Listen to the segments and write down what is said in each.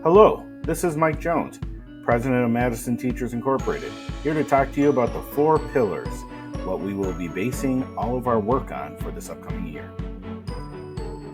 Hello, this is Mike Jones, President of Madison Teachers Incorporated, here to talk to you about the 4 pillars, what we will be basing all of our work on for this upcoming year.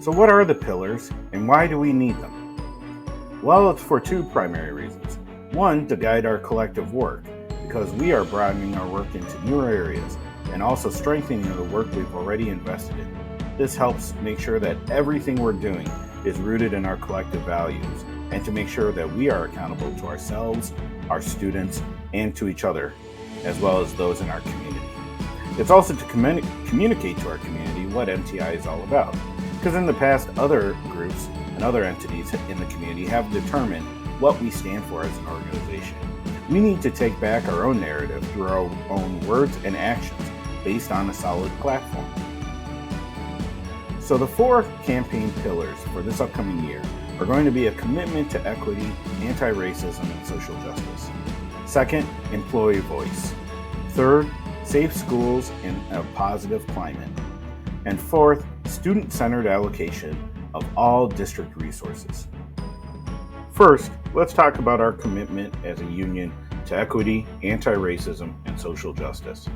So what are the pillars and why do we need them? Well, it's for 2 primary reasons. 1, to guide our collective work, because we are broadening our work into newer areas and also strengthening the work we've already invested in. This helps make sure that everything we're doing is rooted in our collective values, and to make sure that we are accountable to ourselves, our students, and to each other, as well as those in our community. It's also to communicate to our community what MTI is all about, because in the past, other groups and other entities in the community have determined what we stand for as an organization. We need to take back our own narrative through our own words and actions based on a solid platform. So the 4 campaign pillars for this upcoming year are going to be a commitment to equity, anti-racism, and social justice. 2nd, employee voice. 3rd, safe schools in a positive climate. And 4th, student-centered allocation of all district resources. First, let's talk about our commitment as a union to equity, anti-racism, and social justice.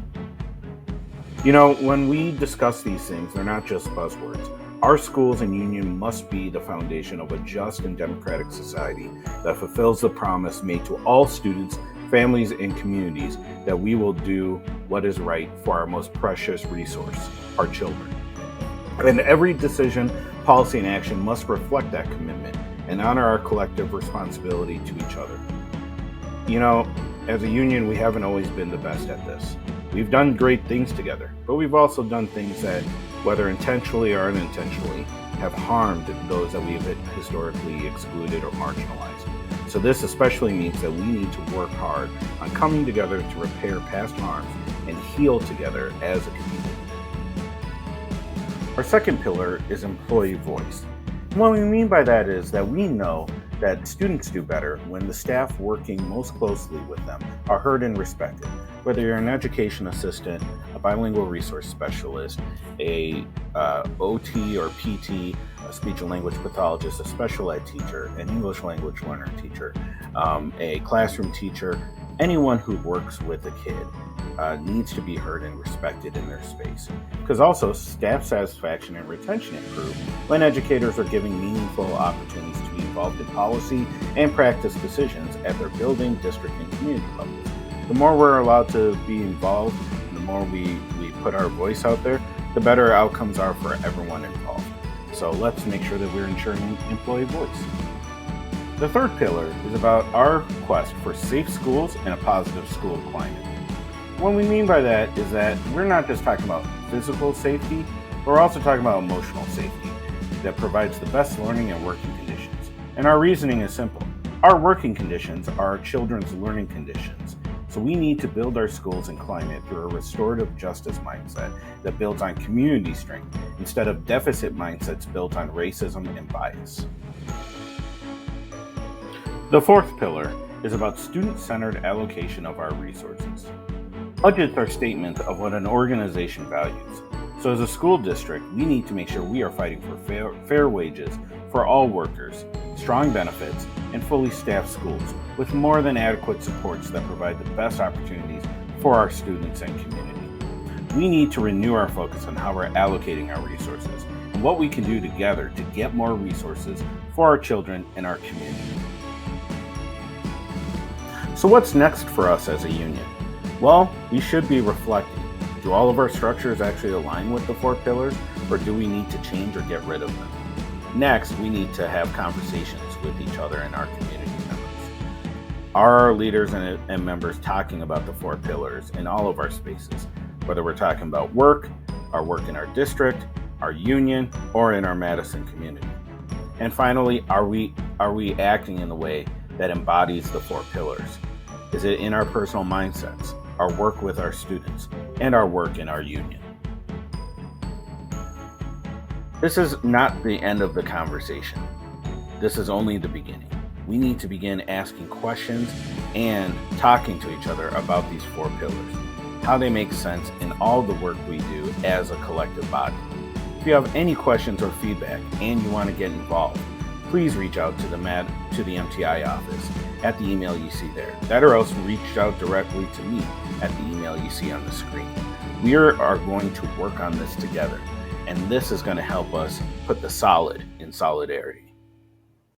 You know, when we discuss these things, they're not just buzzwords. Our schools and union must be the foundation of a just and democratic society that fulfills the promise made to all students, families, and communities that we will do what is right for our most precious resource, our children. And every decision, policy, and action must reflect that commitment and honor our collective responsibility to each other. You know, as a union, we haven't always been the best at this. We've done great things together, but we've also done things that, whether intentionally or unintentionally, have harmed those that we have historically excluded or marginalized. So this especially means that we need to work hard on coming together to repair past harms and heal together as a community. Our 2nd pillar is employee voice. And what we mean by that is that we know that students do better when the staff working most closely with them are heard and respected. Whether you're an education assistant, a bilingual resource specialist, a OT or PT, a speech and language pathologist, a special ed teacher, an English language learner teacher, a classroom teacher, anyone who works with a kid needs to be heard and respected in their space. Because also, staff satisfaction and retention improve when educators are given meaningful opportunities to be involved in policy and practice decisions at their building, district, and community levels. The more we're allowed to be involved, the more we put our voice out there, the better outcomes are for everyone involved. So let's make sure that we're ensuring employee voice. The 3rd pillar is about our quest for safe schools and a positive school climate. What we mean by that is that we're not just talking about physical safety, but we're also talking about emotional safety that provides the best learning and working conditions. And our reasoning is simple. Our working conditions are our children's learning conditions. So we need to build our schools and climate through a restorative justice mindset that builds on community strength instead of deficit mindsets built on racism and bias. The 4th pillar is about student-centered allocation of our resources. Budgets are statements of what an organization values. So as a school district, we need to make sure we are fighting for fair wages for all workers, strong benefits, and fully staffed schools with more than adequate supports that provide the best opportunities for our students and community. We need to renew our focus on how we're allocating our resources and what we can do together to get more resources for our children and our community. So what's next for us as a union? Well, we should be reflecting. Do all of our structures actually align with the 4 pillars, or do we need to change or get rid of them? Next, we need to have conversations with each other and our community members. Are our leaders and members talking about the 4 pillars in all of our spaces, whether we're talking about work, our work in our district, our union, or in our Madison community? And finally, are we acting in the way that embodies the 4 pillars? Is it in our personal mindsets, our work with our students, and our work in our union? This is not the end of the conversation. This is only the beginning. We need to begin asking questions and talking to each other about these 4 pillars, how they make sense in all the work we do as a collective body. If you have any questions or feedback and you want to get involved, please reach out to the MTI office at the email you see there. That or else reach out directly to me at the email you see on the screen. We are going to work on this together, and this is going to help us put the solid in solidarity.